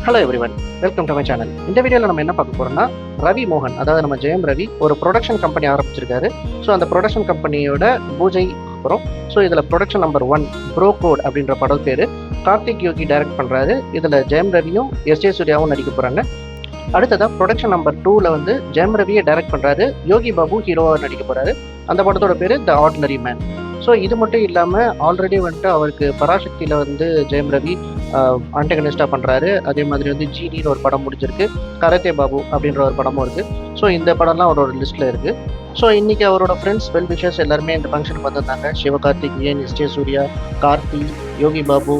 Hello everyone, welcome to my channel. இந்த வீடியோவில் நம்ம என்ன பார்க்க போகிறோம்னா, ரவி மோகன், அதாவது நம்ம ஜெயம் ரவி ஒரு ப்ரொடக்ஷன் கம்பெனி ஆரம்பிச்சிருக்காரு. ஸோ அந்த ப்ரொடக்ஷன் கம்பெனியோட பூஜை போகிறோம். ஸோ இதில் ப்ரொடக்ஷன் நம்பர் 1 ப்ரோ கோட் அப்படின்ற படம் பேர். கார்த்திக் யோகி டைரக்ட் பண்ணுறாரு. இதில் ஜெயம் ரவியும் எஸ்.ஜே. சூர்யாவும் நடிக்க போகிறாங்க. அடுத்ததாக ப்ரொடக்ஷன் நம்பர் 2ல் வந்து ஜெயம் ரவியை டைரக்ட் பண்ணுறாரு. யோகி பாபு ஹீரோவாக நடிக்க போகிறாரு. அந்த படத்தோட பேர் த ஆர்டினரி மேன். ஸோ இது மட்டும் இல்லாமல் ஆல்ரெடி வந்துட்டு அவருக்கு பராசக்தியில் வந்து ஜெயம் ரவி ஆண்டகனிஸ்டாக பண்ணுறாரு. அதே மாதிரி வந்து ஜிடின்னு ஒரு படம் முடிஞ்சிருக்கு. கரத்தே பாபு அப்படின்ற ஒரு படமும் இருக்குது. ஸோ இந்த படம்லாம் அவரோட லிஸ்ட்டில் இருக்குது. ஸோ இன்றைக்கி அவரோட ஃப்ரெண்ட்ஸ் வெல் விஷர்ஸ் எல்லாருமே இந்த ஃபங்க்ஷனுக்கு வந்திருந்தாங்க. சிவகார்த்திகேயன், எஸ்.ஜே. சூர்யா, கார்த்தி, யோகி பாபு,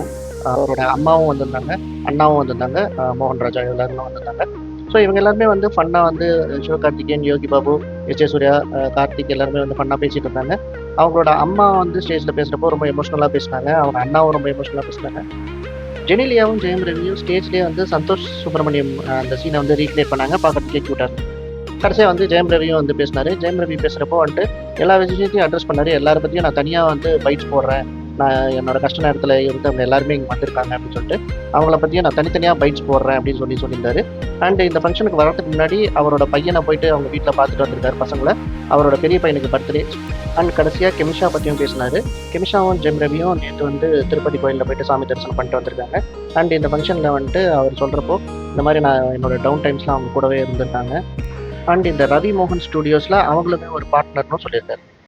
அவரோட அம்மாவும் வந்திருந்தாங்க, அண்ணாவும் வந்திருந்தாங்க, மோகன் ராஜா எல்லாருமே வந்திருந்தாங்க. ஸோ இவங்க எல்லாருமே வந்து ஃபன்னாக வந்து சிவகார்த்திகேயன், யோகி பாபு, எஸ்.ஜே. சூர்யா, கார்த்திக் எல்லாருமே வந்து ஃபன்னாக பேசிகிட்டு இருந்தாங்க. அவங்களோட அம்மா வந்து ஸ்டேஜில் பேசுகிறப்போ ரொம்ப எமோஷ்னலாக பேசினாங்க. அவங்க அண்ணாவும் ரொம்ப எமோஷ்னலாக பேசினாங்க. ஜெனிலியாவும் ஜெயம் ரவியும் ஸ்டேஜ்லேயே வந்து சந்தோஷ் சுப்ரமணியம் அந்த சீனை வந்து ரீக்ரியேட் பண்ணாங்க. பார்க்கறதுக்கே க்யூட்டாக. கடைசியாக வந்து ஜெயம் ரவியும் வந்து பேசினார். ஜெயம் ரவி பேசுகிறப்போ வந்துட்டு எல்லா விஷயத்தையும் அட்ரஸ் பண்ணார். எல்லாரை பற்றியும் நான் தனியாக வந்து பைட்ஸ் போடுறேன், நான் என்னோட கஷ்ட நேரத்தில் இருந்து அவங்க எல்லாருமே இங்கே வந்திருக்காங்க அப்படின்னு சொல்லிட்டு அவங்கள பற்றியும் நான் தனித்தனியாக பைட்ஸ் போடுறேன் அப்படின்னு சொல்லியிருந்தாரு. அண்ட் இந்த ஃபங்க்ஷனுக்கு வரதுக்கு முன்னாடி அவரோட பையனை போயிட்டு அவங்க வீட்டில் பார்த்துட்டு வந்திருக்காரு பசங்களை. அவரோட பெரிய பையனுக்கு பர்த்டே. அண்ட் கடைசியாக கெமிஷா பற்றியும் பேசினார். கெமிஷாவும் ஜெயம் ரவியும் நேற்று வந்து திருப்பதி கோயிலில் போயிட்டு சாமி தரிசனம் பண்ணிட்டு வந்திருக்காங்க. அண்ட் இந்த ஃபங்க்ஷனில் வந்துட்டு அவர் சொல்கிறப்போ இந்த மாதிரி நான் என்னோட டவுன் டைம்ஸ்லாம் அவங்க கூடவே இருந்திருக்காங்க. அண்ட் இந்த ரவி மோகன் ஸ்டுடியோஸில் அவங்களுமே ஒரு பார்ட்னர்னு சொல்லியிருக்காரு.